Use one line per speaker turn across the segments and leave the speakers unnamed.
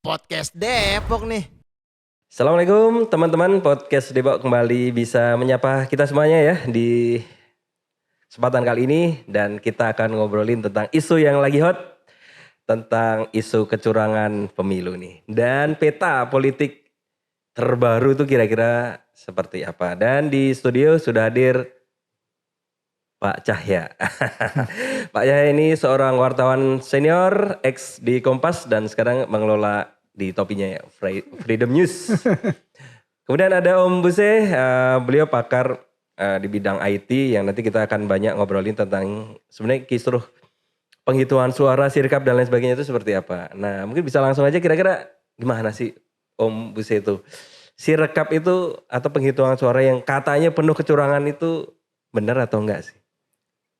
Podcast Depok nih.
Assalamualaikum teman-teman, podcast Depok kembali bisa menyapa kita semuanya ya di kesempatan kali ini. Dan kita akan ngobrolin tentang isu yang lagi hot, tentang isu kecurangan pemilu nih. Dan peta politik terbaru itu kira-kira seperti apa. Dan di studio sudah hadir Pak Cahya. Pak Cahya ini seorang wartawan senior, ex di Kompas dan sekarang mengelola di topinya ya, Freedom News. Kemudian ada Om Buse, beliau pakar di bidang IT yang nanti kita akan banyak ngobrolin tentang sebenarnya kisruh penghitungan suara, sirkap dan lain sebagainya itu seperti apa. Nah mungkin bisa langsung aja kira-kira gimana sih Om Buse itu. Sirkap itu atau penghitungan suara yang katanya penuh kecurangan itu benar atau enggak sih?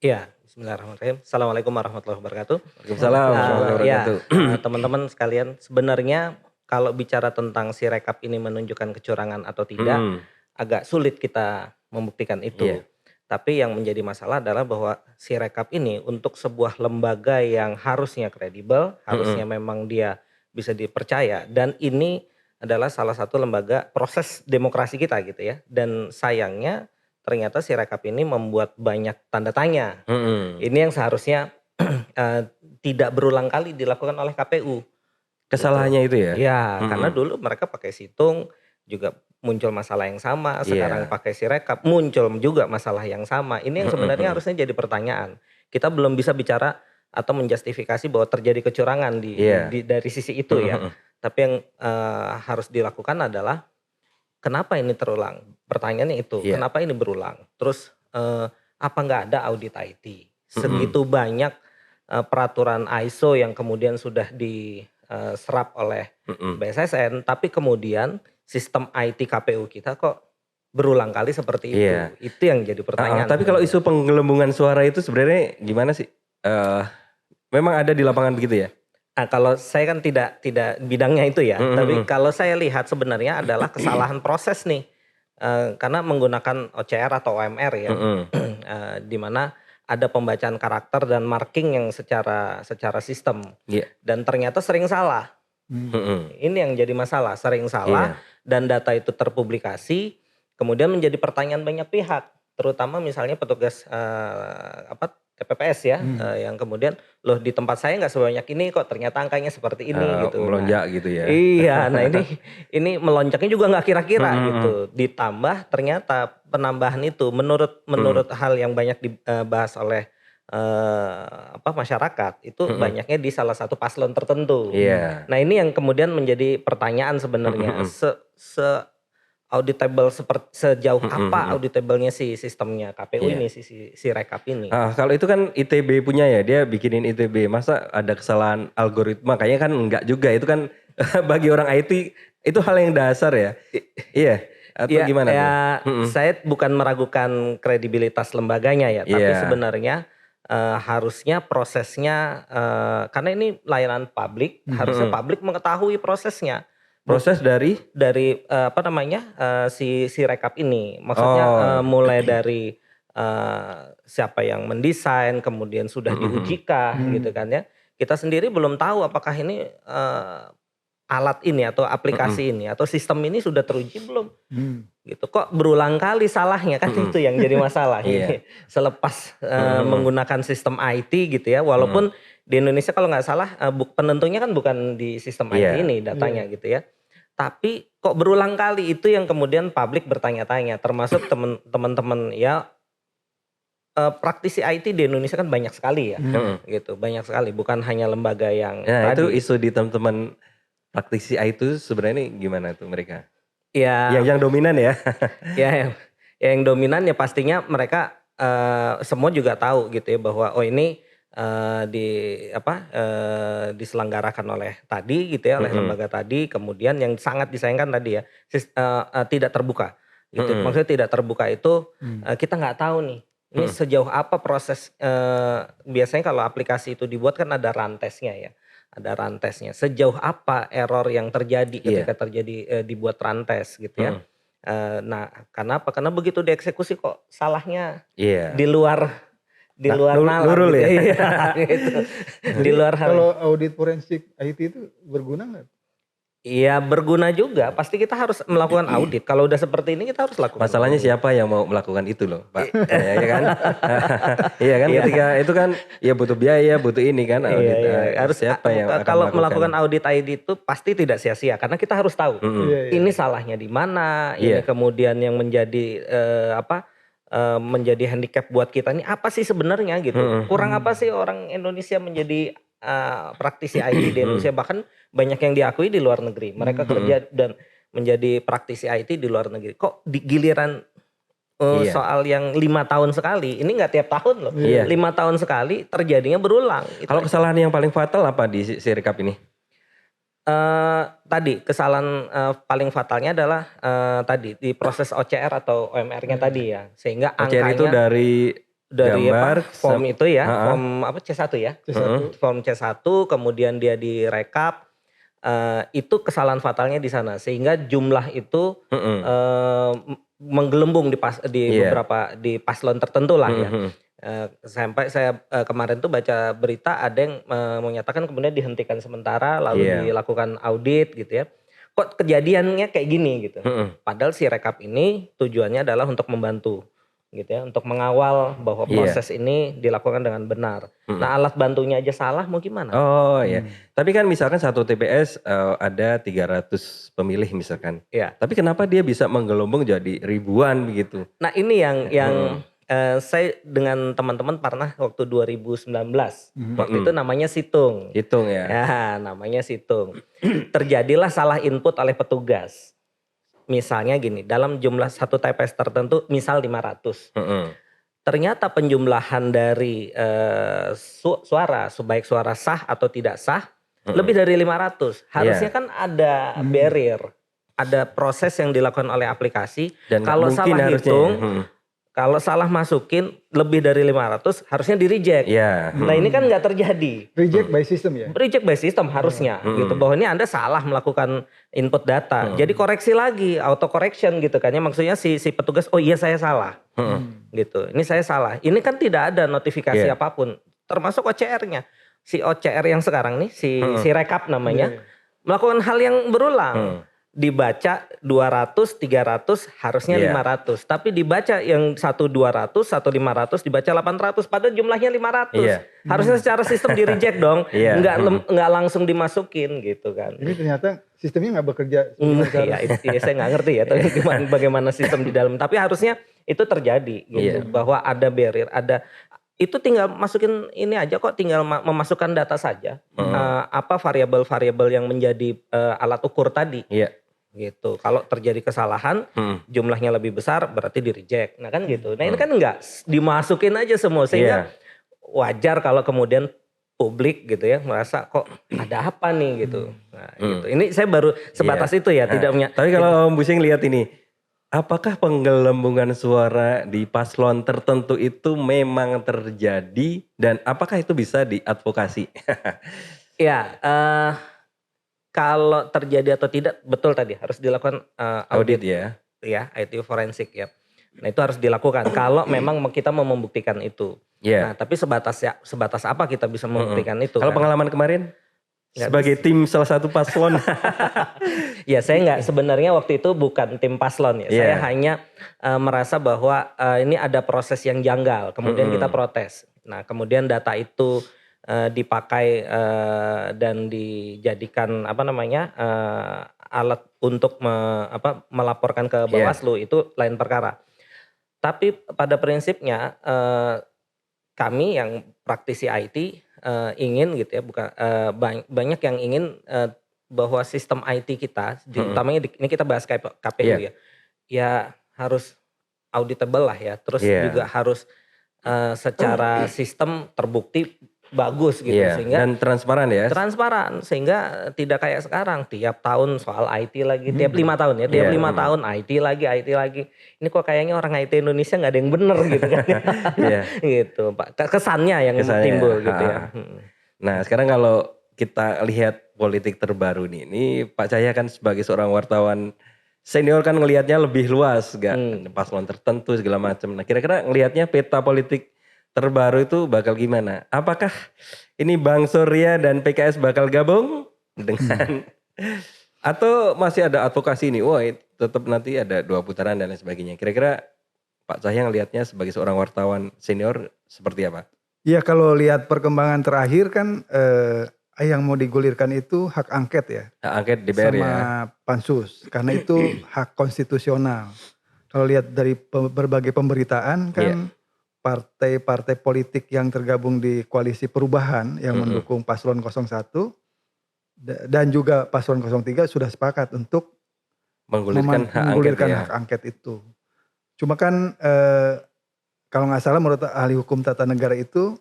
Iya, bismillahirrahmanirrahim. Assalamualaikum warahmatullahi wabarakatuh.
Waalaikumsalam warahmatullahi wabarakatuh.
Teman-teman sekalian, sebenarnya kalau bicara tentang si rekap ini menunjukkan kecurangan atau tidak, agak sulit kita membuktikan itu.
Iya.
Tapi yang menjadi masalah adalah bahwa si rekap ini untuk sebuah lembaga yang harusnya kredibel, harusnya memang dia bisa dipercaya, dan ini adalah salah satu lembaga proses demokrasi kita gitu ya. Dan sayangnya ternyata si rekap ini membuat banyak tanda tanya. Ini yang seharusnya tidak berulang kali dilakukan oleh KPU.
Kesalahannya itu ya?
Ya, karena dulu mereka pakai situng juga muncul masalah yang sama, sekarang pakai si rekap muncul juga masalah yang sama. Ini yang sebenarnya harusnya jadi pertanyaan. Kita belum bisa bicara atau menjustifikasi bahwa terjadi kecurangan dari sisi itu ya. Tapi yang harus dilakukan adalah kenapa ini terulang? Pertanyaannya itu, kenapa ini berulang? Terus apa nggak ada audit IT? Segitu banyak peraturan ISO yang kemudian sudah diserap oleh BSSN, tapi kemudian sistem IT KPU kita kok berulang kali seperti itu. Itu yang jadi pertanyaan.
Tapi kalau isu penggelembungan suara itu sebenarnya gimana sih? Memang ada di lapangan begitu ya?
Nah, kalau saya kan tidak bidangnya itu ya, tapi kalau saya lihat sebenarnya adalah kesalahan proses nih. Karena menggunakan OCR atau OMR ya, di mana ada pembacaan karakter dan marking yang secara sistem, dan ternyata sering salah. Ini yang jadi masalah, sering salah dan data itu terpublikasi, kemudian menjadi pertanyaan banyak pihak, terutama misalnya petugas TPPS ya, yang kemudian loh di tempat saya nggak sebanyak ini kok, ternyata angkanya seperti ini gitu.
Melonjak gitu ya.
Iya, nah ini melonjaknya juga nggak kira-kira gitu. Ditambah ternyata penambahan itu menurut hal yang banyak dibahas oleh masyarakat itu banyaknya di salah satu paslon tertentu. Nah ini yang kemudian menjadi pertanyaan sebenarnya, auditable sejauh apa auditablenya si sistemnya KPU ini, si rekap ini.
Kalau itu kan ITB punya ya, dia bikinin ITB, masa ada kesalahan algoritma? Kayaknya kan enggak juga, itu kan bagi orang IT itu hal yang dasar ya. Iya, atau gimana tuh?
Saya bukan meragukan kredibilitas lembaganya ya, tapi sebenarnya harusnya prosesnya, karena ini layanan publik, harusnya publik mengetahui prosesnya.
Proses dari
si rekap ini, maksudnya mulai dari siapa yang mendesain, kemudian sudah diujikah gitu kan ya. Kita sendiri belum tahu apakah ini alat ini atau aplikasi ini atau sistem ini sudah teruji belum. Gitu kok berulang kali salahnya kan, itu yang jadi masalah. Selepas menggunakan sistem IT gitu ya, walaupun di Indonesia kalau nggak salah penentunya kan bukan di sistem IT ini datanya gitu ya. Tapi kok berulang kali, itu yang kemudian publik bertanya-tanya, termasuk teman-teman ya, praktisi IT di Indonesia kan banyak sekali ya, gitu, banyak sekali, bukan hanya lembaga yang
tadi. Itu
tadi.
isu di teman-teman praktisi IT sebenarnya gimana tuh mereka?
Ya,
yang dominan ya?
yang dominan ya pastinya mereka semua juga tahu gitu ya, bahwa ini diselenggarakan oleh tadi gitu ya, oleh lembaga tadi, kemudian yang sangat disayangkan tadi ya, tidak terbuka gitu. Maksudnya tidak terbuka itu kita nggak tahu nih ini sejauh apa proses, biasanya kalau aplikasi itu dibuat kan ada rantesnya ya, ada rantesnya, sejauh apa error yang terjadi ketika terjadi dibuat rantes gitu ya. Nah karena apa? Karena begitu dieksekusi kok salahnya di luar nalar
nurul
gitu.
ya.
Gitu. Di luar hal.
Kalau audit forensik IT itu berguna nggak?
Iya berguna juga. Pasti kita harus melakukan audit. Kalau udah seperti ini kita harus lakukan.
Masalahnya
audit.
siapa yang mau melakukan itu loh, Pak? Ya kan? Iya kan, ketika itu kan ya butuh biaya, butuh ini kan audit.
Harus
siapa yang akan
kalau melakukan audit ID itu pasti tidak sia-sia karena kita harus tahu ini salahnya di mana, ini kemudian yang menjadi menjadi handicap buat kita ini apa sih sebenarnya gitu. Kurang apa sih orang Indonesia menjadi praktisi IT di Indonesia, bahkan banyak yang diakui di luar negeri. Mereka kerja dan menjadi praktisi IT di luar negeri. Kok di giliran soal yang 5 tahun sekali, ini nggak tiap tahun loh. 5 tahun sekali terjadinya berulang.
Kalau kesalahan yang paling fatal apa di Sirekap ini?
Tadi kesalahan paling fatalnya adalah tadi di proses OCR atau OMR-nya tadi ya, sehingga
OCR
angkanya
itu dari gambar
form itu ya, form C1 ya, form C1, kemudian dia direkap, itu kesalahan fatalnya di sana, sehingga jumlah itu menggelembung di beberapa di paslon tertentu lah ya. Sampai saya kemarin tuh baca berita ada yang menyatakan kemudian dihentikan sementara lalu dilakukan audit gitu ya. Kok kejadiannya kayak gini gitu. Padahal si rekap ini tujuannya adalah untuk membantu gitu ya, untuk mengawal bahwa proses ini dilakukan dengan benar. Nah, alat bantunya aja salah mau gimana?
Oh iya. Tapi kan misalkan satu TPS ada 300 pemilih misalkan.
Iya.
Tapi kenapa dia bisa menggelombang jadi ribuan begitu?
Nah, ini yang saya dengan teman-teman pernah waktu 2019. Waktu itu namanya situng.
Hitung ya.
Ya, namanya situng. Terjadilah salah input oleh petugas. Misalnya gini, dalam jumlah satu TPS tertentu misal 500. Ternyata penjumlahan dari suara, baik suara sah atau tidak sah, lebih dari 500. Harusnya kan ada barrier, ada proses yang dilakukan oleh aplikasi.
Dan
kalau salah hitung,
kalau
salah masukin lebih dari 500 harusnya di reject. Nah ini kan nggak terjadi.
Reject by system ya?
Reject by system harusnya gitu. Bahwa ini Anda salah melakukan input data. Jadi koreksi lagi, auto correction gitu kan ya. Maksudnya si petugas, oh iya saya salah. Gitu. Ini saya salah. Ini kan tidak ada notifikasi apapun. Termasuk OCR-nya. Si OCR yang sekarang nih, si rekap namanya. Melakukan hal yang berulang. Dibaca 200, 300, harusnya 500. Tapi dibaca yang 1 200, 1 500, dibaca 800. Padahal jumlahnya 500. Harusnya secara sistem di reject dong. Nggak langsung dimasukin gitu kan.
Ini ternyata sistemnya nggak bekerja.
Saya nggak ngerti ya. Tapi bagaimana sistem di dalam. Tapi harusnya itu terjadi gitu. Bahwa ada barrier, ada... Itu tinggal masukin ini aja kok, tinggal memasukkan data saja. Apa variabel-variabel yang menjadi alat ukur tadi. Gitu. Kalau terjadi kesalahan, jumlahnya lebih besar berarti di reject. Nah kan gitu. Nah ini kan enggak, dimasukin aja semua sehingga wajar kalau kemudian publik gitu ya merasa kok ada apa nih gitu. Nah, gitu. Ini saya baru sebatas itu ya, tidak punya.
Tapi kalau Om Busing lihat ini, apakah penggelembungan suara di paslon tertentu itu memang terjadi dan apakah itu bisa diadvokasi?
Ya, kalau terjadi atau tidak betul tadi harus dilakukan audit
ya.
Ya, IT forensik ya. Nah, itu harus dilakukan kalau memang kita mau membuktikan itu. Nah, tapi sebatas apa kita bisa membuktikan itu?
Kalau pengalaman kemarin sebagai tim salah satu paslon.
Ya, saya nggak, sebenarnya waktu itu bukan tim paslon ya. Saya hanya merasa bahwa ini ada proses yang janggal. Kemudian kita protes. Nah, kemudian data itu dipakai dan dijadikan alat untuk melaporkan ke Bawaslu, itu lain perkara. Tapi pada prinsipnya kami yang praktisi IT ingin gitu ya, banyak yang ingin bahwa sistem IT kita, utamanya ini kita bahas KPU ya harus auditable lah ya, terus juga harus secara sistem terbukti bagus gitu, sehingga
dan transparan ya.
Transparan sehingga tidak kayak sekarang tiap tahun soal IT lagi, tiap 5 tahun ya, tiap 5 tahun IT lagi. Ini kok kayaknya orang IT Indonesia nggak ada yang bener gitu kan. Gitu Pak, kesannya yang timbul gitu ya.
Nah sekarang kalau kita lihat politik terbaru nih, ini Pak Cahya kan sebagai seorang wartawan senior kan ngelihatnya lebih luas, paslon tertentu segala macam. Nah kira-kira ngelihatnya peta politik terbaru itu bakal gimana? Apakah ini Bang Surya dan PKS bakal gabung dengan Atau masih ada advokasi ini, wah tetap nanti ada 2 putaran dan lain sebagainya. Kira-kira Pak Cahya lihatnya sebagai seorang wartawan senior seperti apa?
Ya kalau lihat perkembangan terakhir kan yang mau digulirkan itu hak angket ya.
Hak angket DPR
sama
ya.
pansus. Karena itu hak konstitusional. Kalau lihat dari berbagai pemberitaan kan partai-partai politik yang tergabung di koalisi perubahan yang mendukung paslon 01 dan juga paslon 03 sudah sepakat untuk
Menggulirkan
hak angket itu. Cuma kan kalau nggak salah menurut ahli hukum tata negara itu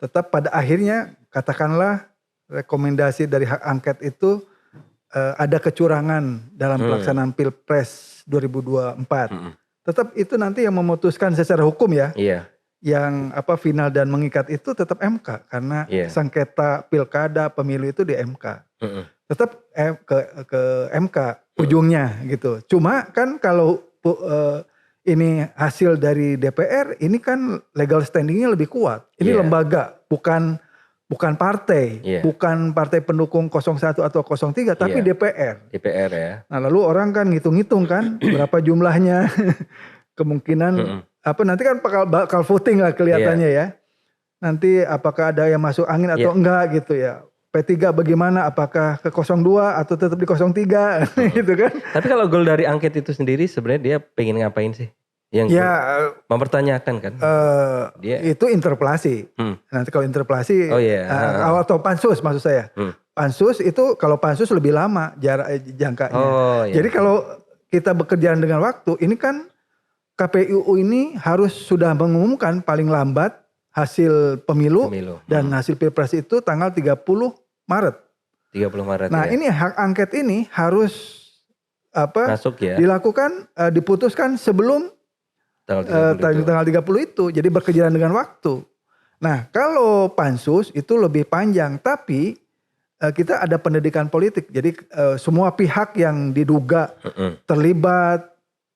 tetap pada akhirnya katakanlah rekomendasi dari hak angket itu ada kecurangan dalam pelaksanaan Pilpres 2024. Tetap itu nanti yang memutuskan secara hukum ya.
Iya.
Yang final dan mengikat itu tetap MK karena sengketa pilkada pemilu itu di MK. Tetap ke MK ujungnya gitu. Cuma kan kalau ini hasil dari DPR, ini kan legal standingnya lebih kuat. Ini lembaga, bukan partai, bukan partai pendukung 01 atau 03, tapi DPR.
DPR ya.
Nah lalu orang kan ngitung-ngitung kan berapa jumlahnya, kemungkinan nanti kan bakal voting lah kelihatannya ya. Nanti apakah ada yang masuk angin atau enggak gitu ya. P3 bagaimana, apakah ke 02 atau tetap di 03 gitu kan.
Tapi kalau goal dari angket itu sendiri sebenarnya dia pengen ngapain sih? Yang mempertanyakan kan?
Itu interpelasi. Nanti kalau interpelasi atau pansus maksud saya. Pansus itu kalau pansus lebih lama jangkanya. Jadi kalau kita bekerja dengan waktu, ini kan KPU ini harus sudah mengumumkan paling lambat hasil pemilu. Dan hasil Pilpres itu tanggal 30 Maret.
30 Maret.
Nah, ini hak angket ini harus
masuk ya.
Dilakukan diputuskan sebelum tanggal 30 itu. Jadi berkejaran dengan waktu. Nah, kalau pansus itu lebih panjang, tapi kita ada pendidikan politik. Jadi semua pihak yang diduga terlibat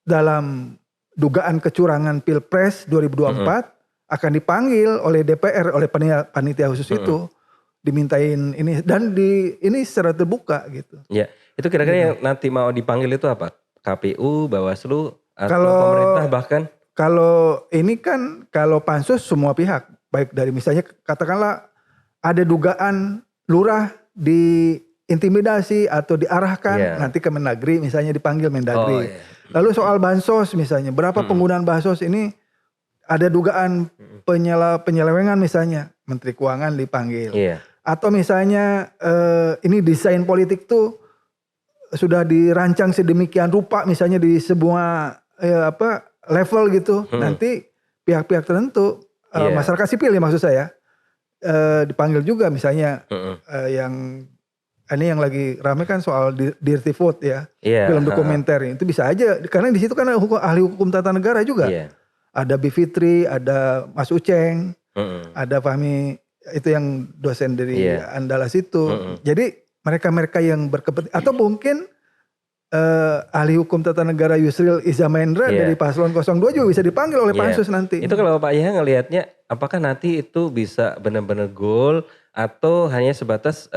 dalam dugaan kecurangan Pilpres 2024 akan dipanggil oleh DPR, oleh panitia khusus itu, dimintain ini dan ini secara terbuka gitu.
Ya, itu kira-kira yang nanti mau dipanggil itu apa? KPU, Bawaslu, atau pemerintah bahkan?
Kalau ini kan kalau pansus semua pihak, baik dari misalnya katakanlah ada dugaan lurah diintimidasi atau diarahkan nanti ke Mendagri misalnya dipanggil Mendagri. Lalu soal bansos misalnya, berapa penggunaan bansos ini ada dugaan penyelewengan misalnya, Menteri Keuangan dipanggil. Atau misalnya ini desain politik tuh sudah dirancang sedemikian rupa misalnya di sebuah level gitu. Nanti pihak-pihak tertentu masyarakat sipil ya maksud saya dipanggil juga misalnya yang ini yang lagi rame kan soal Dirty Vote ya, film dokumenter itu bisa aja karena di situ kan ahli hukum tata negara juga, ada Bivitri, ada Mas Uceng, ada Fahmi itu yang dosen dari Andalas itu, jadi mereka-mereka yang berkepentingan atau mungkin ahli hukum tata negara Yusril Iza Mahendra dari paslon 02 juga bisa dipanggil oleh pansus nanti.
Itu kalau Pak Yahya ngelihatnya apakah nanti itu bisa benar-benar goal atau hanya sebatas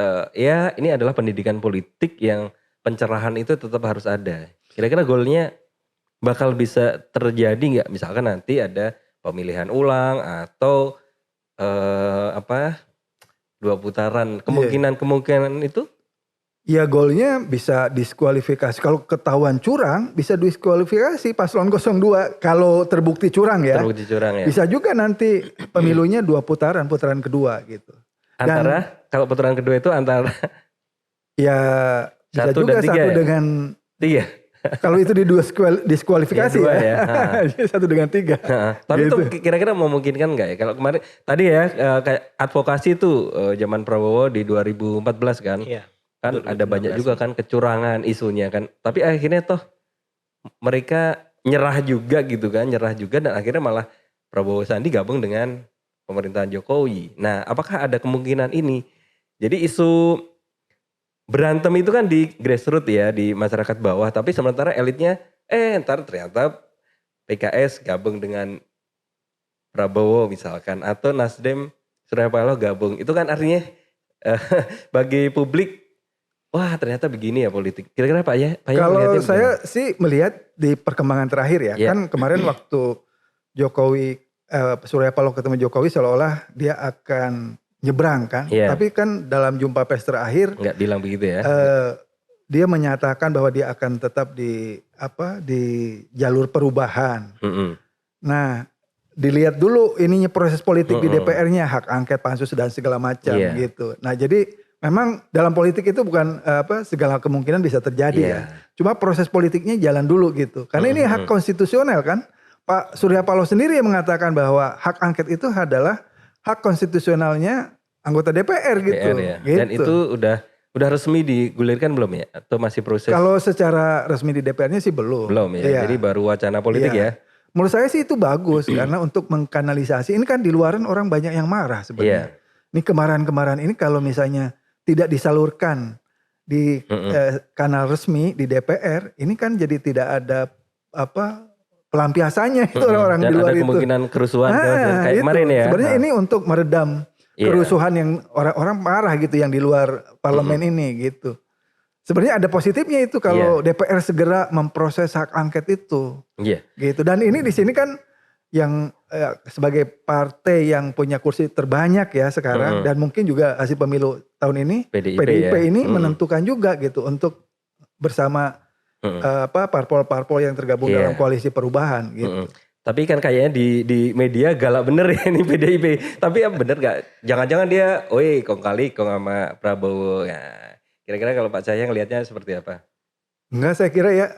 ini adalah pendidikan politik yang pencerahan itu tetap harus ada. Kira-kira goalnya bakal bisa terjadi nggak? Misalkan nanti ada pemilihan ulang atau 2 putaran, kemungkinan itu?
Ya golnya bisa diskualifikasi. Kalau ketahuan curang bisa diskualifikasi paslon 02 kalau terbukti curang ya.
Terbukti curang ya.
Bisa juga nanti pemilunya 2 putaran kedua gitu.
Kalau putaran kedua itu antara
ya bisa
1
juga
dan 3
1
ya?
dengan
3.
Kalau itu diskualifikasi ya. 1 dengan 3.
Tapi
gitu.
itu kira-kira memungkinkan nggak ya? Kalau kemarin tadi ya kayak advokasi itu zaman Prabowo di 2014 kan. Kan ada banyak juga kan kecurangan isunya kan. Tapi akhirnya toh mereka nyerah juga gitu kan. Nyerah juga dan akhirnya malah Prabowo Sandi gabung dengan pemerintahan Jokowi. Nah apakah ada kemungkinan ini? Jadi isu berantem itu kan di grassroots ya, di masyarakat bawah. Tapi sementara elitnya ntar ternyata PKS gabung dengan Prabowo misalkan. Atau Nasdem Surya Paloh gabung. Itu kan artinya bagi publik wah ternyata begini ya politik. Kira-kira Pak ya?
Kalau saya sih melihat di perkembangan terakhir ya, kan kemarin waktu Jokowi Surya Paloh ketemu Jokowi seolah-olah dia akan nyebrang kan, tapi kan dalam jumpa pers terakhir
nggak bilang begitu ya.
Dia menyatakan bahwa dia akan tetap di jalur perubahan. Nah, dilihat dulu ininya proses politik di DPR-nya, hak angket, pansus dan segala macam gitu. Nah, jadi memang dalam politik itu bukan segala kemungkinan bisa terjadi ya. Cuma proses politiknya jalan dulu gitu. Karena ini hak konstitusional kan. Pak Surya Paloh sendiri yang mengatakan bahwa hak angket itu adalah hak konstitusionalnya anggota DPR gitu.
Gitu. Dan itu udah resmi digulirkan belum ya? Atau masih proses?
Kalau secara resmi di DPR-nya sih belum.
Belum ya. Jadi baru wacana politik ya.
Menurut saya sih itu bagus karena untuk mengkanalisasi. Ini kan di luaran orang banyak yang marah sebenarnya. Ini kemarahan-kemarahan ini kalau misalnya tidak disalurkan di kanal resmi di DPR, ini kan jadi tidak ada pelampiasannya itu orang-orang di luar itu. Dan ada
kemungkinan kerusuhan kayak kemarin ya.
Sebenarnya ini untuk meredam kerusuhan yang orang-orang marah gitu yang di luar parlemen ini gitu. Sebenarnya ada positifnya itu kalau DPR segera memproses hak angket itu. Gitu. Dan ini di sini kan yang sebagai partai yang punya kursi terbanyak ya sekarang dan mungkin juga hasil pemilu tahun ini PDIP ini menentukan juga gitu untuk bersama parpol-parpol yang tergabung dalam koalisi perubahan gitu.
Tapi kan kayaknya di media galak bener ya ini PDIP. Tapi ya bener gak? Jangan-jangan dia, kong kali kong sama Prabowo. Ya, kira-kira kalau Pak Cahya ngelihatnya seperti apa?
Enggak, saya kira ya.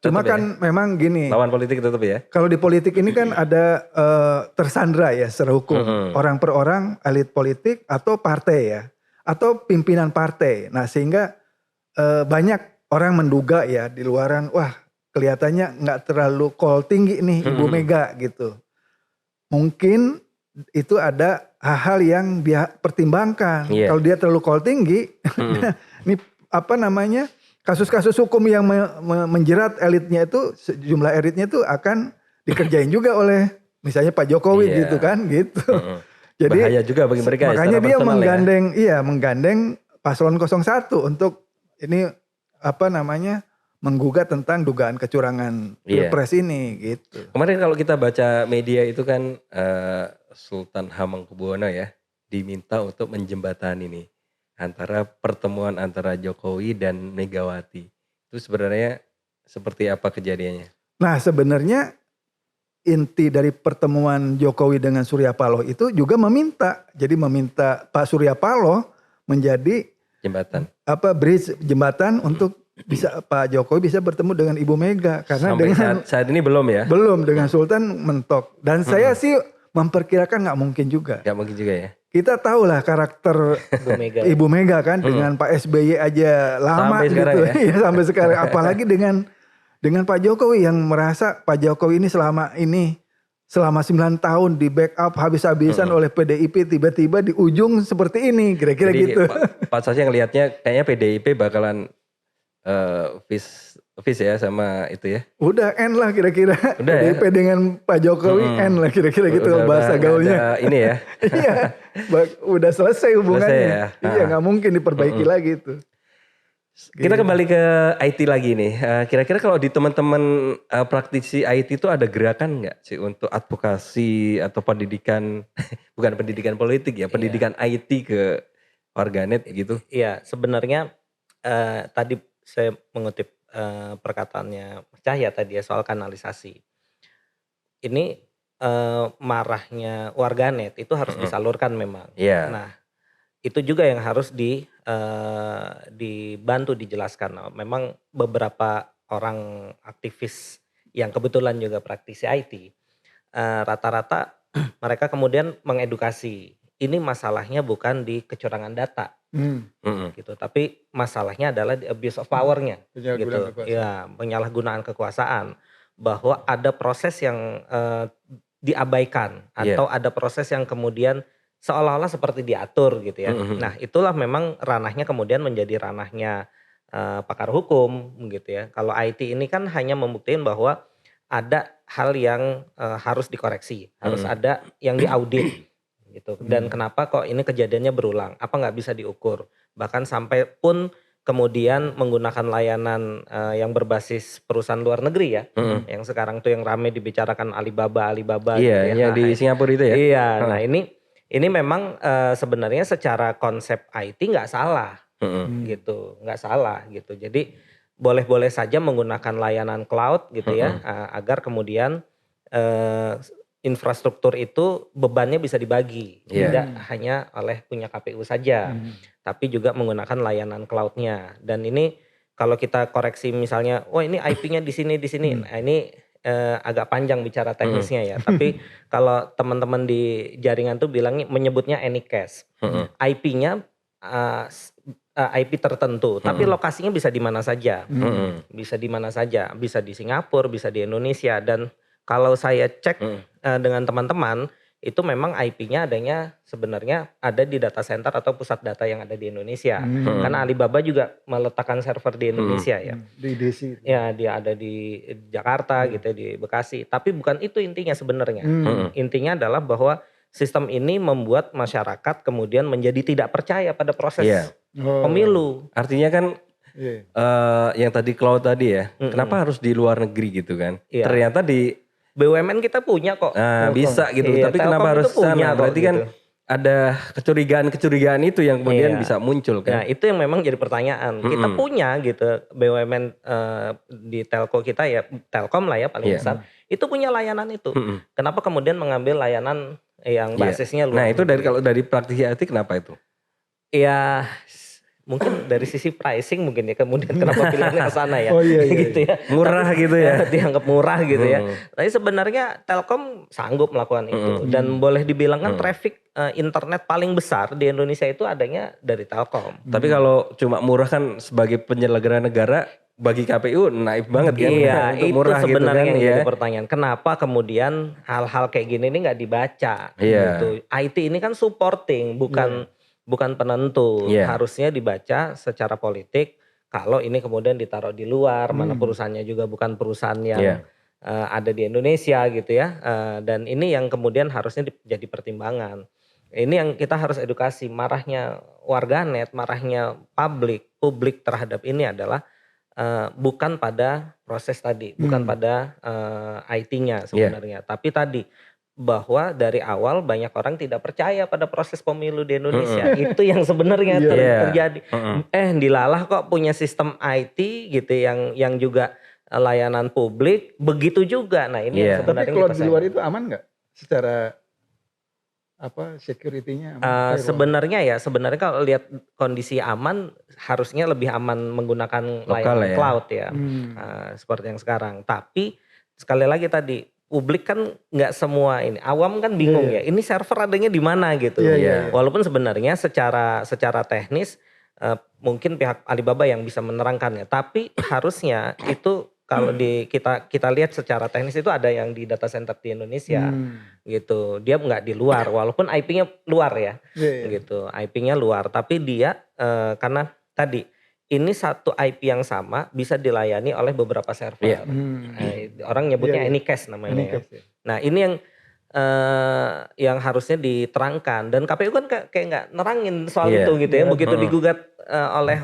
Cuma kan memang gini.
Lawan politik tetap ya?
Kalau di politik ini kan ada tersandra ya secara hukum. Orang per orang, elit politik atau partai ya. Atau pimpinan partai. Nah sehingga banyak orang menduga ya di luaran, wah kelihatannya nggak terlalu call tinggi nih Ibu Mega gitu. Mungkin itu ada hal-hal yang dia pertimbangkan. Kalau dia terlalu call tinggi, ini kasus-kasus hukum yang menjerat elitnya itu, jumlah elitnya itu akan dikerjain juga oleh misalnya Pak Jokowi gitu kan gitu. Jadi
bahaya juga bagi mereka.
Makanya dia menggandeng paslon 01 untuk ini menggugat tentang dugaan kecurangan Pilpres ini gitu.
Kemarin kalau kita baca media itu kan Sultan Hamengkubuwono ya diminta untuk menjembatani ini antara pertemuan antara Jokowi dan Megawati. Itu sebenarnya seperti apa kejadiannya?
Nah sebenarnya inti dari pertemuan Jokowi dengan Surya Paloh itu juga meminta Pak Surya Paloh menjadi jembatan jembatan untuk bisa Pak Jokowi bisa bertemu dengan Ibu Mega karena
sampai saat ini belum ya?
Belum, dengan Sultan mentok dan saya sih memperkirakan nggak mungkin juga.
Nggak mungkin juga ya? Kita
tahu lah karakter Ibu Mega kan dengan Pak SBY aja lama sampai gitu ya sampai sekarang apalagi dengan Pak Jokowi yang merasa Pak Jokowi ini selama 9 tahun di backup habis-habisan oleh PDIP tiba-tiba di ujung seperti ini kira-kira gitu.
Pak Sasya ngelihatnya kayaknya PDIP bakalan vis ya sama itu ya.
Udah end lah kira-kira. PDIP ya? Dengan Pak Jokowi end lah kira-kira gitu bahasa gaulnya.
Ini ya.
Iya. Udah selesai hubungannya. Selesai ya? Iya gak mungkin diperbaiki lagi itu.
Kita kembali ke IT lagi nih. Kira-kira kalau di teman-teman praktisi IT itu ada gerakan nggak sih untuk advokasi atau pendidikan, bukan pendidikan politik ya, pendidikan IT ke warganet gitu?
Iya, sebenarnya tadi saya mengutip perkataannya Cahya tadi ya soal kanalisasi. Ini marahnya warganet itu harus disalurkan memang. Nah, itu juga yang harus dibantu dijelaskan. Nah, memang beberapa orang aktivis yang kebetulan juga praktisi IT, rata-rata mereka kemudian mengedukasi. Ini masalahnya bukan di kecurangan data, gitu, tapi masalahnya adalah di abuse of power-nya, gitu. Ya, penyalahgunaan kekuasaan, bahwa ada proses yang diabaikan atau ada proses yang kemudian seolah-olah seperti diatur gitu ya. Nah itulah memang ranahnya kemudian menjadi ranahnya pakar hukum gitu ya. Kalau IT ini kan hanya membuktikan bahwa ada hal yang harus dikoreksi, harus ada yang diaudit gitu. Dan kenapa kok ini kejadiannya berulang? Apa nggak bisa diukur? Bahkan sampai pun kemudian menggunakan layanan yang berbasis perusahaan luar negeri ya, yang sekarang tuh yang ramai dibicarakan Alibaba
Iya,
gitu ya.
yang di Singapura itu ya.
Iya, nah ini memang sebenarnya secara konsep IT nggak salah gitu, nggak salah gitu. Jadi boleh-boleh saja menggunakan layanan cloud gitu ya, agar kemudian infrastruktur itu bebannya bisa dibagi, tidak hanya oleh punya KPU saja, tapi juga menggunakan layanan cloud-nya. Dan ini kalau kita koreksi misalnya, oh ini IP-nya di sini, nah ini agak panjang bicara teknisnya ya. Tapi kalau teman-teman di jaringan tuh bilangnya menyebutnya anycast, IP-nya IP tertentu, tapi lokasinya bisa di mana saja, bisa di mana saja, bisa di Singapura, bisa di Indonesia. Dan kalau saya cek dengan teman-teman, itu memang IP-nya adanya sebenarnya ada di data center atau pusat data yang ada di Indonesia. Karena Alibaba juga meletakkan server di Indonesia ya.
Di DC.
Ya, dia ada di Jakarta gitu, di Bekasi. Tapi bukan itu intinya sebenarnya. Intinya adalah bahwa sistem ini membuat masyarakat kemudian menjadi tidak percaya pada proses pemilu.
Artinya kan yang tadi cloud tadi ya, kenapa harus di luar negeri gitu kan?
Iya.
Ternyata di
BUMN kita punya kok.
Nah, bisa gitu,
Iya,
tapi
Telkom
kenapa harus
itu punya
sana?
kok,
Berarti kan
gitu.
ada kecurigaan itu yang kemudian
Iya.
bisa muncul
Nah,
kan?
itu yang memang jadi pertanyaan. Kita punya gitu BUMN di telco kita ya, Telkom lah ya paling besar. Itu punya layanan itu. Kenapa kemudian mengambil layanan yang basisnya luar?
Nah, itu kalau dari praktisi IT kenapa itu?
Ya mungkin dari sisi pricing mungkin ya, kemudian kenapa pilihannya ke sana ya. Gitu ya.
Murah
Tapi,
gitu ya.
Dianggap murah gitu ya. Tapi sebenarnya Telkom sanggup melakukan itu. Dan boleh dibilang kan traffic internet paling besar di Indonesia itu adanya dari Telkom.
Tapi kalau cuma murah kan sebagai penyelenggara negara bagi KPU naif banget kan?
Iya,
untuk
itu
murah
sebenarnya
gitu kan,
yang
ya.
jadi pertanyaan. Kenapa kemudian hal-hal kayak gini ini nggak dibaca?
Iya.
Gitu. IT ini kan supporting, bukan penentu. Harusnya dibaca secara politik. Kalau ini kemudian ditaruh di luar, mana perusahaannya juga bukan perusahaan yang ada di Indonesia gitu ya. Dan ini yang kemudian harusnya jadi pertimbangan. Ini yang kita harus edukasi. Marahnya warganet, marahnya publik terhadap ini adalah bukan pada proses tadi, bukan pada IT-nya sebenarnya, tapi tadi bahwa dari awal banyak orang tidak percaya pada proses pemilu di Indonesia. Itu yang sebenarnya terjadi. Dilalah kok punya sistem IT gitu yang juga layanan publik begitu juga. Nah ini yang sebenarnya
tapi kalau di luar itu aman nggak secara security-nya?
Sebenarnya kalau lihat kondisi aman, harusnya lebih aman menggunakan layanan cloud ya, seperti yang sekarang. Tapi sekali lagi tadi, publik kan nggak semua ini, awam kan bingung ya, ini server adanya di mana gitu. Walaupun sebenarnya secara teknis mungkin pihak Alibaba yang bisa menerangkannya, tapi harusnya itu kalau kita lihat secara teknis itu ada yang di data center di Indonesia gitu. Dia nggak di luar, walaupun IP-nya luar ya, gitu. IP-nya luar, tapi dia karena tadi ini satu IP yang sama bisa dilayani oleh beberapa server. Orang nyebutnya anycast namanya. Nah ini yang harusnya diterangkan, dan KPU kan kayak nggak nerangin soal itu gitu ya. Begitu digugat oleh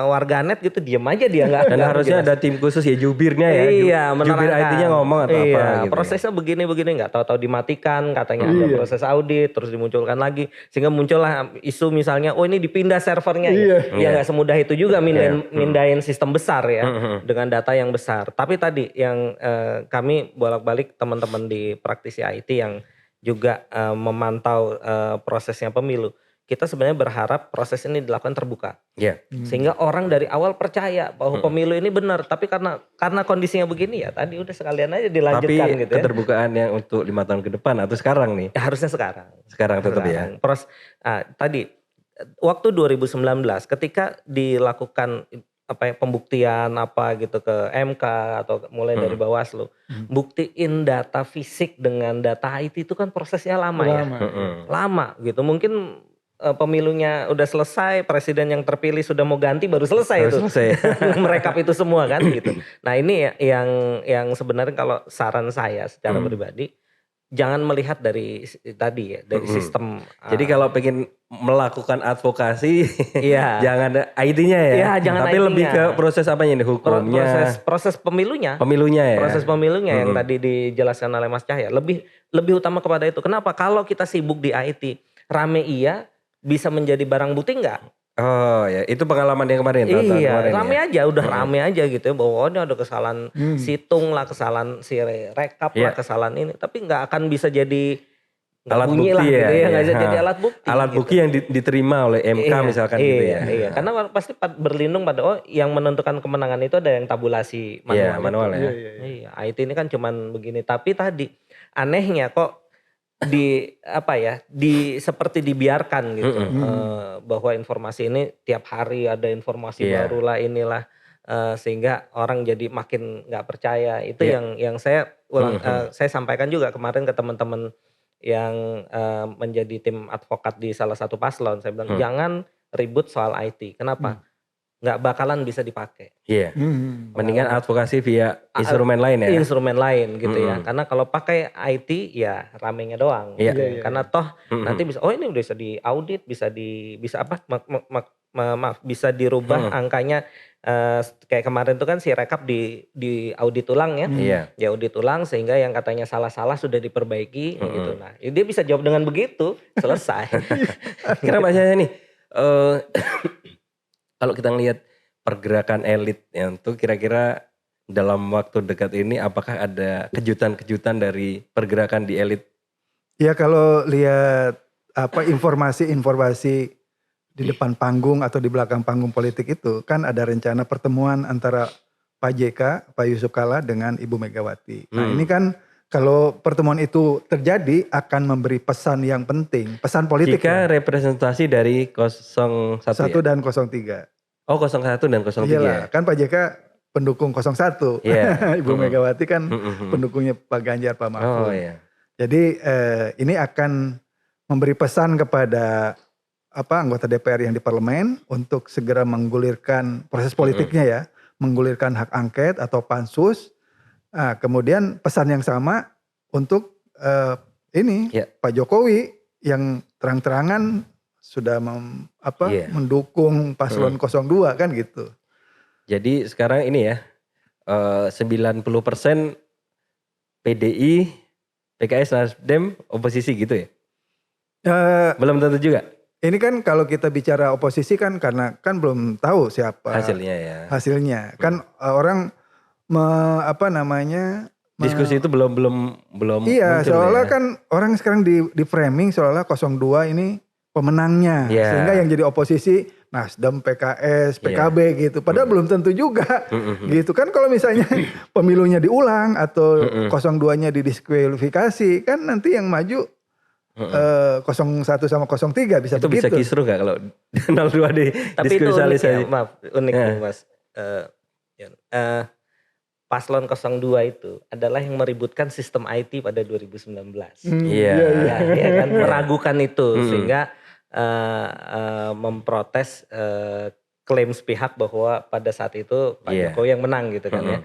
warganet gitu, diam aja dia nggak.
Dan harusnya ada tim khusus ya, jubirnya ya.
Iya,
jubir IT-nya ngomong atau apa gitu.
Prosesnya begini nggak tahu-tahu dimatikan, katanya ada proses audit, terus dimunculkan lagi, sehingga muncullah isu misalnya, oh ini dipindah servernya. Ya nggak semudah itu juga mindahin sistem besar ya, dengan data yang besar. Tapi tadi yang kami bolak-balik teman-teman di praktisi IT yang juga memantau prosesnya pemilu, kita sebenarnya berharap proses ini dilakukan terbuka, sehingga orang dari awal percaya bahwa pemilu ini benar. Tapi karena kondisinya begini ya, tadi udah sekalian aja dilanjutkan.
Tapi
gitu ya.
keterbukaan yang untuk 5 tahun ke depan atau sekarang nih?
Harusnya sekarang.
Sekarang tetap ya.
Tadi waktu 2019 ketika dilakukan pembuktian gitu ke MK atau mulai dari Bawaslu, buktiin data fisik dengan data IT itu kan prosesnya lama. Lama gitu. Mungkin pemilunya udah selesai, presiden yang terpilih sudah mau ganti, baru selesai itu merekap itu semua kan gitu. Nah ini yang sebenarnya kalau saran saya secara pribadi, jangan melihat dari tadi ya, dari sistem.
Jadi kalau pengen melakukan advokasi,
Iya.
jangan IT-nya ya.
Iya, jangan
Tapi
IT-nya.
lebih ke proses apanya nih, hukumnya,
proses pemilunya.
pemilunya ya.
Proses pemilunya yang tadi dijelaskan oleh Mas Cahya lebih utama kepada itu. Kenapa? Kalau kita sibuk di IT, rame iya, bisa menjadi barang bukti enggak?
Oh ya, itu pengalaman yang kemarin. tahun-tahun
Iya,
kemarin
rame
ya.
aja, udah rame aja gitu ya, bahwa ini ada kesalahan situng lah, kesalahan si rekap lah,
Iya.
kesalahan ini, tapi nggak akan bisa jadi nggak
Alat
bunyi
bukti
lah
ya,
gitu ya, nggak
iya.
bisa jadi alat bukti.
Alat
gitu.
bukti yang diterima oleh MK misalkan gitu ya.
Iya, karena pasti berlindung pada yang menentukan kemenangan itu ada yang tabulasi
Iya,
manual.
manual
itu.
ya.
Iya, IT ini kan cuman begini. Tapi tadi anehnya kok seperti dibiarkan gitu, bahwa informasi ini tiap hari ada informasi
Iya.
baru lah inilah, sehingga orang jadi makin nggak percaya. Itu
Iya.
yang saya saya sampaikan juga kemarin ke teman-teman yang menjadi tim advokat di salah satu paslon. Saya bilang jangan ribut soal IT. Kenapa? Nggak bakalan bisa dipakai.
Iya. Mendingan advokasi via instrumen lain ya.
Instrumen lain gitu ya. Karena kalau pakai IT ya ramenya doang.
Iya.
Gitu. Karena toh nanti bisa ini udah bisa diaudit, bisa bisa dirubah angkanya, kayak kemarin tuh kan si rekap di audit ulang ya.
Iya.
Ya audit ulang sehingga yang katanya salah-salah sudah diperbaiki gitu. Nah, dia bisa jawab dengan begitu, selesai.
Karena Mas Yahya nih, kalau kita ngelihat pergerakan elit yang tuh kira-kira dalam waktu dekat ini apakah ada kejutan-kejutan dari pergerakan di elit?
Ya kalau lihat informasi-informasi di depan panggung atau di belakang panggung politik itu kan ada rencana pertemuan antara Pak JK, Pak Yusuf Kalla dengan Ibu Megawati. Nah ini kan kalau pertemuan itu terjadi akan memberi pesan yang penting, pesan politik.
Jika representasi dari 01
1
ya?
dan 03.
Oh 01 dan 03
Iyalah,
ya?
kan Pak JK pendukung 01.
Iya.
Ibu Megawati kan pendukungnya Pak Ganjar, Pak Mahfud.
Oh iya.
Jadi ini akan memberi pesan kepada anggota DPR yang di parlemen untuk segera menggulirkan proses politiknya ya, menggulirkan hak angket atau pansus. Nah, kemudian pesan yang sama untuk Pak Jokowi yang terang-terangan sudah mendukung paslon 02 kan gitu.
Jadi sekarang ini ya 90% PDI, PKS, Nasdem oposisi gitu ya? Belum tentu juga.
Ini kan kalau kita bicara oposisi kan karena kan belum tahu siapa
Hasilnya ya.
Hasilnya kan orang
Diskusi itu belum
iya,
muncul
seolah
ya.
kan orang sekarang di framing seolah 02 ini pemenangnya.
Yeah.
Sehingga yang jadi oposisi Nasdem, PKS, PKB gitu. Padahal belum tentu juga. Gitu kan kalau misalnya pemilunya diulang atau 02-nya didiskualifikasi kan nanti yang maju 01 sama 03 bisa
itu
begitu.
bisa kisruh gak kalau 02 di
Tapi itu unik ya,
diskusialisasi?
maaf unik nih Mas. Paslon 02 itu adalah yang meributkan sistem IT pada 2019.
Iya.
Ya kan meragukan itu sehingga memprotes klaim sepihak bahwa pada saat itu Pak Jokowi yang menang gitu kan ya.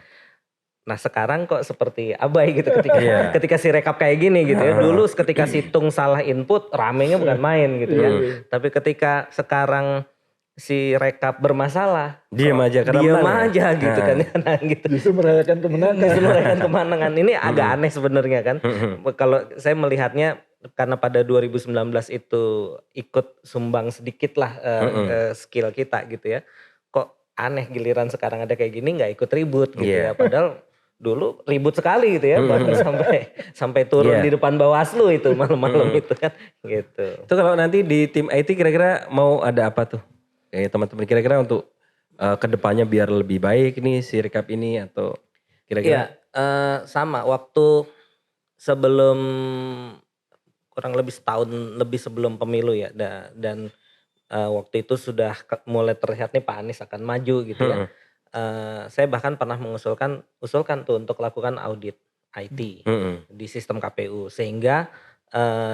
Nah sekarang kok seperti abai gitu ketika si rekap kayak gini gitu ya. Dulu ketika situng salah input ramenya bukan main gitu ya. Tapi ketika sekarang si rekap bermasalah,
Diam aja karena
diam
menang
aja gitu kan ya. Nah, gitu.
Justru merayakan kemenangan.
Justru merayakan kemenangan. Ini agak aneh sebenarnya kan. Kalau saya melihatnya karena pada 2019 itu ikut sumbang sedikit lah skill kita gitu ya. Kok aneh giliran sekarang ada kayak gini nggak ikut ribut gitu ya. Padahal dulu ribut sekali gitu ya. Bahkan sampai turun di depan Bawaslu itu malam-malam itu kan gitu.
Itu kalau nanti di tim IT kira-kira mau ada apa tuh? Teman-teman kira-kira untuk kedepannya biar lebih baik nih si rekap ini atau kira-kira?
Iya, sama waktu sebelum kurang lebih setahun lebih sebelum pemilu ya dan waktu itu sudah mulai terlihat nih Pak Anies akan maju gitu ya. Saya bahkan pernah usulkan tuh untuk lakukan audit IT di sistem KPU sehingga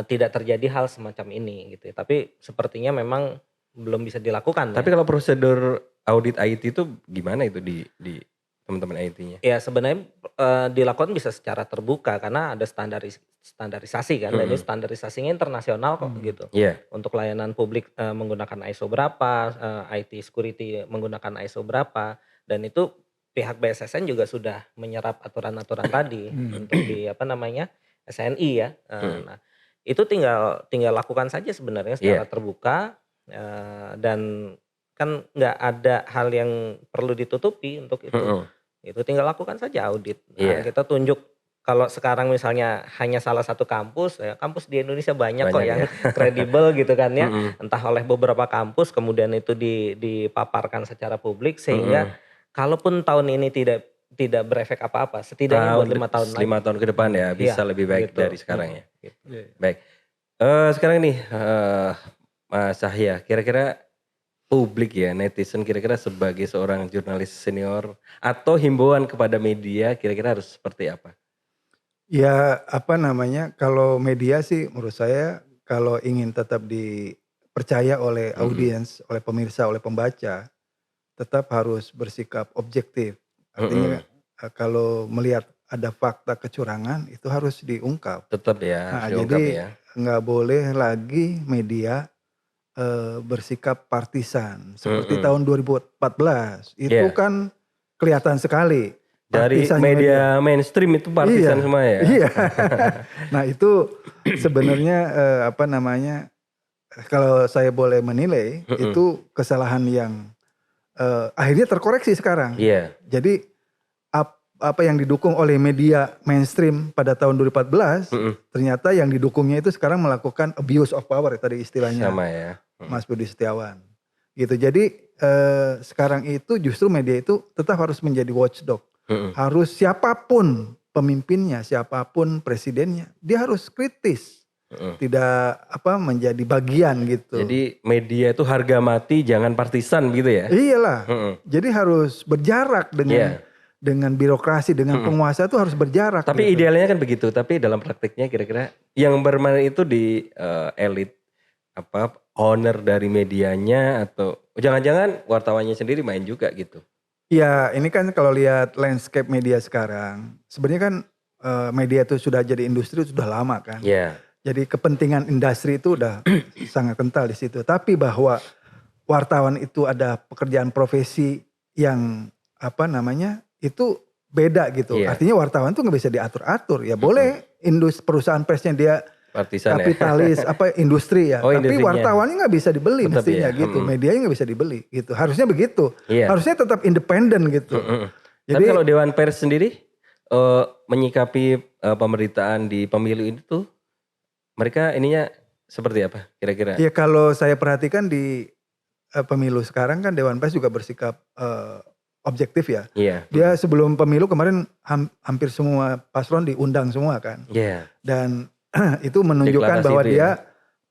tidak terjadi hal semacam ini gitu ya. Tapi sepertinya memang belum bisa dilakukan.
Tapi kalau prosedur audit IT itu gimana itu di teman-teman IT-nya?
Ya sebenarnya dilakukan bisa secara terbuka karena ada standarisasi kan, dan ini standarisasinya internasional kok gitu.
Iya.
Untuk layanan publik menggunakan ISO berapa, IT security menggunakan ISO berapa, dan itu pihak BSSN juga sudah menyerap aturan-aturan tadi untuk di SNI ya. Nah, itu tinggal lakukan saja sebenarnya secara terbuka, dan kan nggak ada hal yang perlu ditutupi untuk itu. Itu tinggal lakukan saja audit. Nah, kita tunjuk kalau sekarang misalnya hanya salah satu kampus, ya kampus di Indonesia banyak kok yang kredibel gitu kan ya. Entah oleh beberapa kampus kemudian itu dipaparkan secara publik sehingga kalaupun tahun ini tidak berefek apa-apa, setidaknya buat 5 tahun lagi.
5 tahun ke depan ya bisa lebih baik
gitu.
dari sekarang ya. Baik. Sekarang nih Mas Cahya, kira-kira publik ya, netizen kira-kira sebagai seorang jurnalis senior atau himbauan kepada media kira-kira harus seperti apa?
Ya kalau media sih menurut saya kalau ingin tetap dipercaya oleh audiens, oleh pemirsa, oleh pembaca, tetap harus bersikap objektif. Artinya kalau melihat ada fakta kecurangan itu harus diungkap.
Tetap ya,
Nah,
diungkap
jadi
ya.
nggak boleh lagi media bersikap partisan seperti tahun 2014 itu kan kelihatan sekali
Dari
partisannya
media mainstream itu partisan semua ya.
Iya. Nah itu sebenarnya kalau saya boleh menilai itu kesalahan yang akhirnya terkoreksi sekarang.
Iya.
Jadi apa yang didukung oleh media mainstream pada tahun 2014 ternyata yang didukungnya itu sekarang melakukan abuse of power tadi istilahnya.
Sama ya.
Mas Budi Setiawan. Gitu. Jadi sekarang itu justru media itu tetap harus menjadi watchdog. Harus siapapun pemimpinnya, siapapun presidennya, dia harus kritis. Tidak menjadi bagian gitu.
Jadi media itu harga mati, jangan partisan gitu ya.
Iyalah. Jadi harus berjarak dengan birokrasi, dengan penguasa itu harus berjarak.
Tapi
gitu.
idealnya kan begitu, tapi dalam praktiknya kira-kira yang bermain itu di elit owner dari medianya atau jangan-jangan wartawannya sendiri main juga gitu.
Ya ini kan kalau lihat landscape media sekarang, sebenarnya kan media itu sudah jadi industri sudah lama kan.
Iya.
Jadi kepentingan industri itu udah sangat kental di situ. Tapi bahwa wartawan itu ada pekerjaan profesi yang itu beda gitu.
Iya.
Artinya wartawan itu nggak bisa diatur-atur. Ya boleh perusahaan persnya dia
Partisan
kapitalis industri ya.
Oh,
tapi
industrinya.
wartawannya nggak bisa dibeli
Tetap
mestinya
ya.
gitu. Medianya nggak bisa dibeli gitu. Harusnya begitu.
Iya.
Harusnya tetap independen gitu.
Tapi kalau Dewan Pers sendiri menyikapi pemberitaan di pemilu ini tuh mereka ininya seperti apa kira-kira?
Ya kalau saya perhatikan di pemilu sekarang kan Dewan Pers juga bersikap objektif ya.
Iya.
Dia sebelum pemilu kemarin hampir semua paslon diundang semua kan.
Iya.
Dan itu menunjukkan
Deklarasi
bahwa
itu
dia
ya.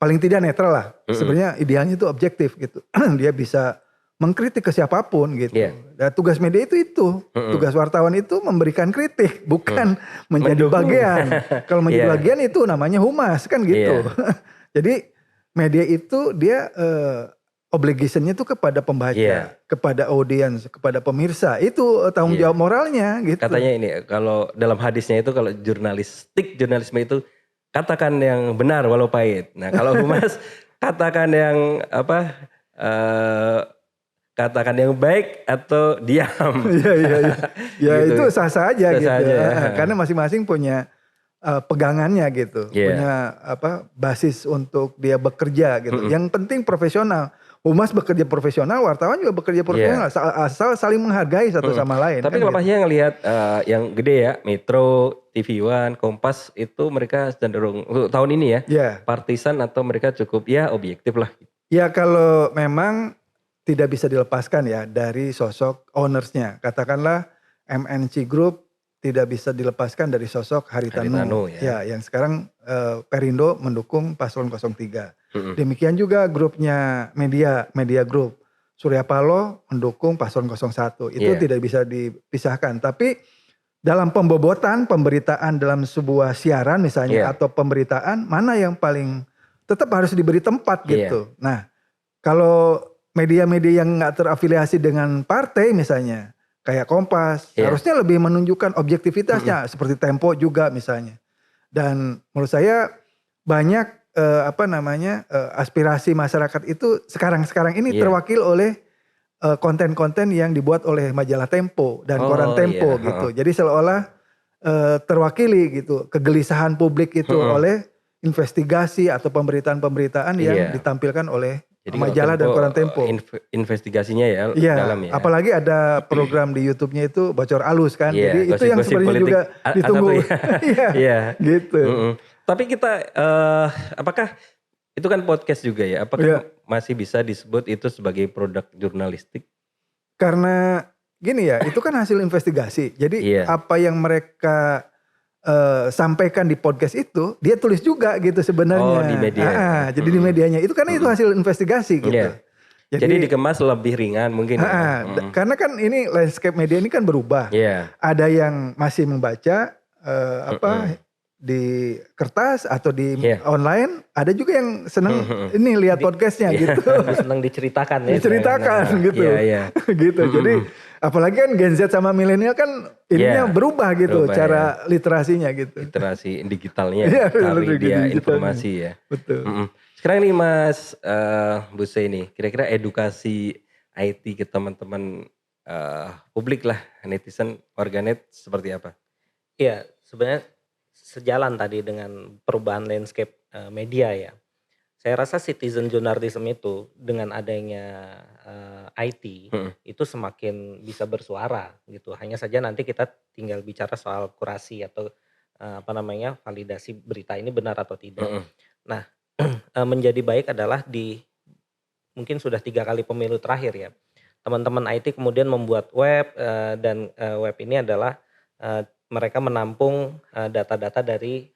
paling tidak netral lah. Sebenarnya idealnya itu objektif gitu. Dia bisa mengkritik ke siapapun gitu.
Iya.
Dan tugas media itu. Tugas wartawan itu memberikan kritik, bukan menjadi
Mendukung.
bagian. Kalau menjadi
Iya.
bagian itu namanya humas kan gitu. Jadi media itu dia obligationnya itu kepada pembaca, kepada audiens, kepada pemirsa. Itu tanggung jawab moralnya gitu.
Katanya ini kalau dalam hadisnya itu kalau jurnalisme itu katakan yang benar walau pahit. Nah kalau humas katakan yang katakan yang baik atau diam.
Iya. Ya
Gitu.
itu sah-sah aja
Sah-sah
gitu.
aja ya.
Karena masing-masing punya pegangannya gitu.
Iya.
Punya basis untuk dia bekerja gitu. Yang penting profesional. Humas bekerja profesional, wartawan juga bekerja profesional. Asal saling menghargai satu sama lain.
Tapi
kan
kalau
gitu.
pasnya ngelihat yang gede ya, Metro, TV One, Kompas itu mereka cenderung tahun ini ya,
Ya.
partisan atau mereka cukup ya objektif lah.
Ya kalau memang tidak bisa dilepaskan ya dari sosok ownersnya. Katakanlah MNC Group tidak bisa dilepaskan dari sosok Haritanu.
Haritanu, ya.
Yang sekarang Perindo mendukung paslon 03. Demikian juga grupnya Media Group. Surya Paloh mendukung paslon 01. Itu tidak bisa dipisahkan. Tapi dalam pembobotan pemberitaan dalam sebuah siaran misalnya atau pemberitaan mana yang paling tetap harus diberi tempat gitu. Nah kalau media-media yang nggak terafiliasi dengan partai misalnya, kayak Kompas
Iya.
harusnya lebih menunjukkan objektivitasnya seperti Tempo juga misalnya. Dan menurut saya banyak aspirasi masyarakat itu sekarang ini
Iya.
terwakil oleh konten-konten yang dibuat oleh majalah Tempo dan koran Tempo
iya.
gitu. Jadi seolah-olah terwakili gitu kegelisahan publik itu oleh investigasi atau pemberitaan-pemberitaan yang
Iya.
ditampilkan oleh
Jadi
majalah dan koran Tempo.
Investigasinya ya
Iya,
dalam ya.
apalagi ada program di YouTube-nya itu Bocor Alus kan.
Iya,
Jadi itu yang
gosip-gosip
sebenarnya
politik
juga ditunggu.
A1 ya.
Iya,
Iya.
gitu.
Tapi kita apakah itu kan podcast juga ya? Apakah
Iya.
masih bisa disebut itu sebagai produk jurnalistik?
Karena gini ya, itu kan hasil investigasi. Jadi
Iya.
apa yang mereka sampaikan di podcast itu, dia tulis juga gitu sebenarnya.
Oh, di media.
Jadi di medianya itu karena itu hasil investigasi gitu.
Iya. Jadi dikemas lebih ringan mungkin ya.
Karena kan ini landscape media ini kan berubah.
Iya.
Ada yang masih membaca di kertas atau di online, ada juga yang senang ini lihat podcastnya gitu.
Senang diceritakan ya.
Diceritakan gitu.
Iya.
Gitu. Jadi apalagi kan Gen Z sama milenial kan ininya berubah gitu
berubah,
cara literasinya gitu.
Literasi digitalnya
Iya,
cari
literasi
dia
digitalnya.
informasi ya.
Betul.
Sekarang nih Mas Buse ini, kira-kira edukasi IT ke teman-teman publik lah, netizen, warganet seperti apa?
Iya, sebenarnya sejalan tadi dengan perubahan landscape media ya. Saya rasa citizen journalism itu dengan adanya IT itu semakin bisa bersuara gitu. Hanya saja nanti kita tinggal bicara soal kurasi atau validasi berita ini benar atau tidak. Nah, menjadi baik adalah mungkin sudah 3 kali pemilu terakhir ya. Teman-teman IT kemudian membuat web dan web ini adalah mereka menampung data-data dari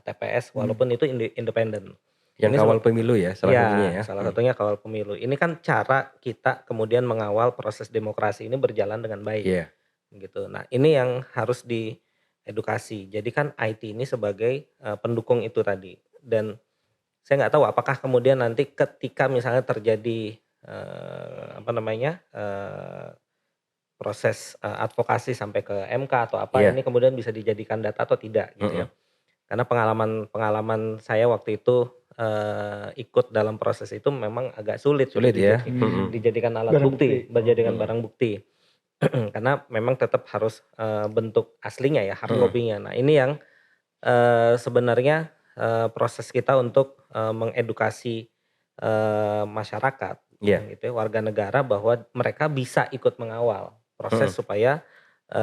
TPS walaupun itu independen.
Yang
Ini
kawal pemilu ya salah satunya ya.
Salah satunya kawal pemilu. Ini kan cara kita kemudian mengawal proses demokrasi ini berjalan dengan baik.
Iya.
Gitu. Nah, ini yang harus diedukasi. Jadi kan IT ini sebagai pendukung itu tadi. Dan saya nggak tahu apakah kemudian nanti ketika misalnya terjadi proses advokasi sampai ke MK atau apa ini kemudian bisa dijadikan data atau tidak gitu ya. Karena pengalaman saya waktu itu ikut dalam proses itu memang agak sulit
ya.
dijadikan alat bukti, dijadikan barang bukti. Karena memang tetap harus bentuk aslinya ya, hard copy-nya. Nah, ini yang sebenarnya proses kita untuk mengedukasi masyarakat gitu ya, warga negara bahwa mereka bisa ikut mengawal proses supaya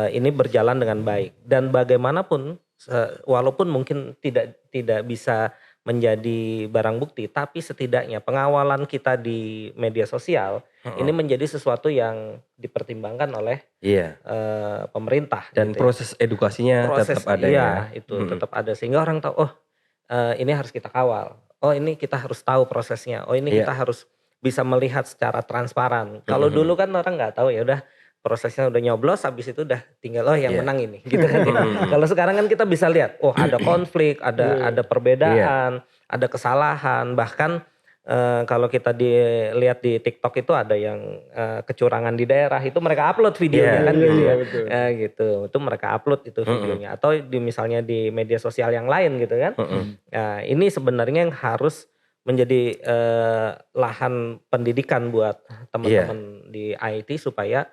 ini berjalan dengan baik. Dan bagaimanapun walaupun mungkin tidak bisa menjadi barang bukti, tapi setidaknya pengawalan kita di media sosial ini menjadi sesuatu yang dipertimbangkan oleh pemerintah.
Dan
gitu
proses edukasinya tetap ada
itu tetap ada sehingga orang tahu ini harus kita kawal. Oh, ini kita harus tahu prosesnya. Oh, ini kita harus bisa melihat secara transparan. Kalau dulu kan orang nggak tahu, ya udah prosesnya udah nyoblos, habis itu udah tinggal yang menang ini, gitu kan. Kalau sekarang kan kita bisa lihat, ada konflik, ada perbedaan, ada kesalahan, bahkan kalau kita lihat di TikTok itu ada yang kecurangan di daerah, itu mereka upload videonya kan gitu ya. Gitu. Itu mereka upload itu videonya, atau misalnya di media sosial yang lain gitu kan. Nah, ini sebenarnya yang harus menjadi lahan pendidikan buat teman-teman di IT supaya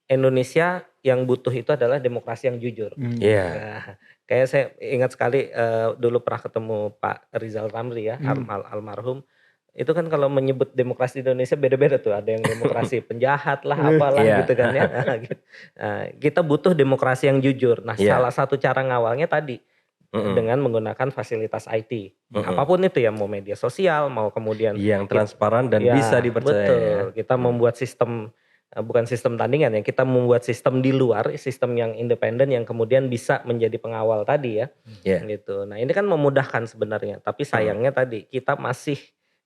Indonesia yang butuh itu adalah demokrasi yang jujur. Nah, kayak saya ingat sekali dulu pernah ketemu Pak Rizal Ramli ya, almarhum. Itu kan kalau menyebut demokrasi di Indonesia beda-beda tuh. Ada yang demokrasi penjahat lah, apalah gitu kan ya. Nah, kita butuh demokrasi yang jujur. Nah, salah satu cara ngawalnya tadi dengan menggunakan fasilitas IT. Apapun itu ya, mau media sosial, mau kemudian
yang transparan dan bisa dipercaya.
Betul. Kita membuat sistem, bukan sistem tandingan ya, kita membuat sistem di luar, sistem yang independen yang kemudian bisa menjadi pengawal tadi ya. Gitu. Nah, ini kan memudahkan sebenarnya, tapi sayangnya tadi kita masih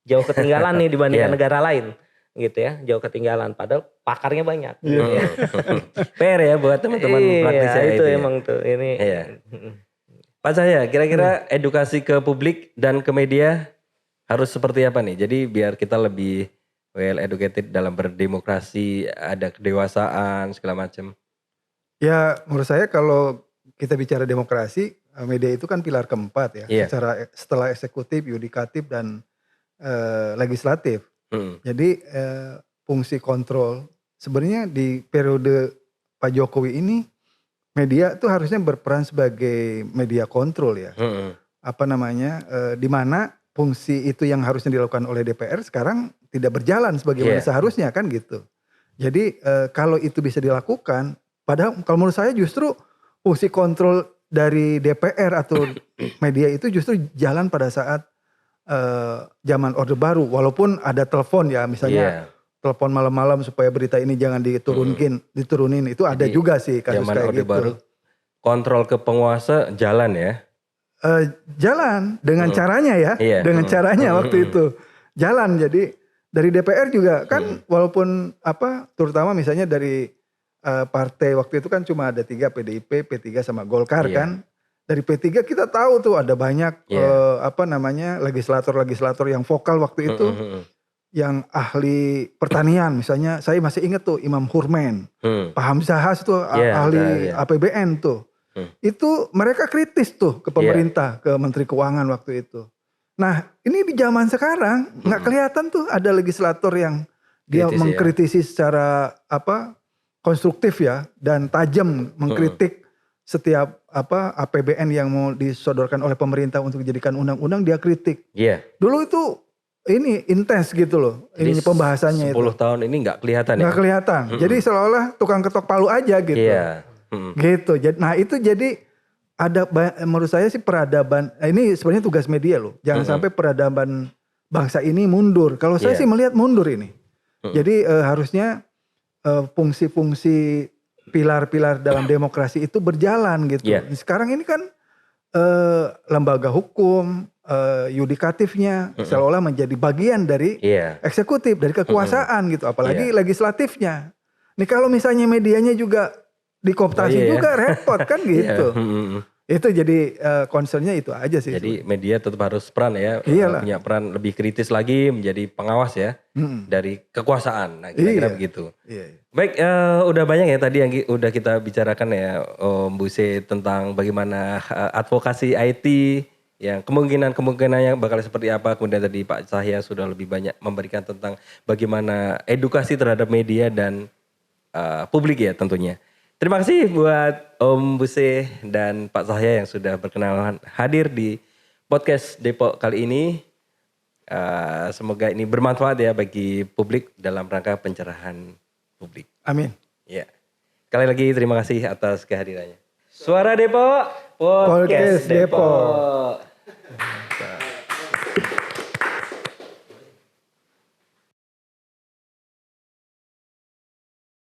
jauh ketinggalan nih dibandingkan negara lain. Gitu ya, jauh ketinggalan, padahal pakarnya banyak. Gitu ya.
PR ya buat teman-teman praktisi
itu emang tuh ini.
Pak Cahya, kira-kira edukasi ke publik dan ke media harus seperti apa nih? Jadi biar kita lebih well educated dalam berdemokrasi, ada kedewasaan segala macam.
Ya menurut saya kalau kita bicara demokrasi, media itu kan pilar keempat ya.
Iya.
Setelah eksekutif, yudikatif dan legislatif. Jadi fungsi kontrol sebenarnya di periode Pak Jokowi ini media itu harusnya berperan sebagai media kontrol ya. Di mana fungsi itu yang harusnya dilakukan oleh DPR sekarang tidak berjalan sebagaimana seharusnya kan gitu. Jadi kalau itu bisa dilakukan, padahal kalau menurut saya justru fungsi kontrol dari DPR atau media itu justru jalan pada saat zaman Orde Baru, walaupun ada telepon ya misalnya telepon malam-malam supaya berita ini jangan diturunin itu ada juga sih kasus
zaman
kayak
Orde
gitu.
Baru, kontrol ke penguasa jalan ya.
Jalan dengan caranya ya, dengan caranya waktu itu jalan. Jadi dari DPR juga kan walaupun terutama misalnya dari partai waktu itu kan cuma ada 3 PDIP, P3 sama Golkar kan. Dari P3 kita tahu tuh ada banyak legislator yang vokal waktu itu, yang ahli pertanian misalnya. Saya masih ingat tuh Imam Hurmen, Pak Hamzah tuh ahli APBN tuh. Itu mereka kritis tuh ke pemerintah, ke Menteri Keuangan waktu itu. Nah ini di zaman sekarang nggak kelihatan tuh ada legislator yang dia mengkritisi secara konstruktif ya dan tajam mengkritik setiap APBN yang mau disodorkan oleh pemerintah untuk dijadikan undang-undang dia kritik. Dulu itu ini intens gitu loh. Ini pembahasannya
10 tahun ini nggak kelihatan ya?
Nggak kelihatan. Jadi seolah-olah tukang ketok palu aja gitu. Gitu. Nah itu jadi ada menurut saya sih peradaban. Ini sebenarnya tugas media loh. Jangan sampai peradaban bangsa ini mundur. Kalau saya sih melihat mundur ini. Jadi harusnya fungsi-fungsi pilar-pilar dalam demokrasi itu berjalan gitu. Sekarang ini kan lembaga hukum, yudikatifnya seolah menjadi bagian dari eksekutif, dari kekuasaan gitu. Apalagi legislatifnya. Nih kalau misalnya medianya juga dikooptasi juga repot kan gitu. Itu jadi concernnya itu aja sih.
Jadi media tetap harus peran ya, punya peran lebih kritis lagi menjadi pengawas ya dari kekuasaan. Nah kira-kira begitu. Baik, udah banyak ya tadi yang udah kita bicarakan ya Om Buse tentang bagaimana advokasi IT yang kemungkinan-kemungkinannya bakal seperti apa. Kemudian tadi Pak Cahya sudah lebih banyak memberikan tentang bagaimana edukasi terhadap media dan publik ya tentunya. Terima kasih buat Om Buse dan Pak Cahya yang sudah berkenan hadir di podcast Depok kali ini. Semoga ini bermanfaat ya bagi publik dalam rangka pencerahan publik.
Amin.
Ya. Sekali lagi terima kasih atas kehadirannya. Suara Depok, podcast Depok.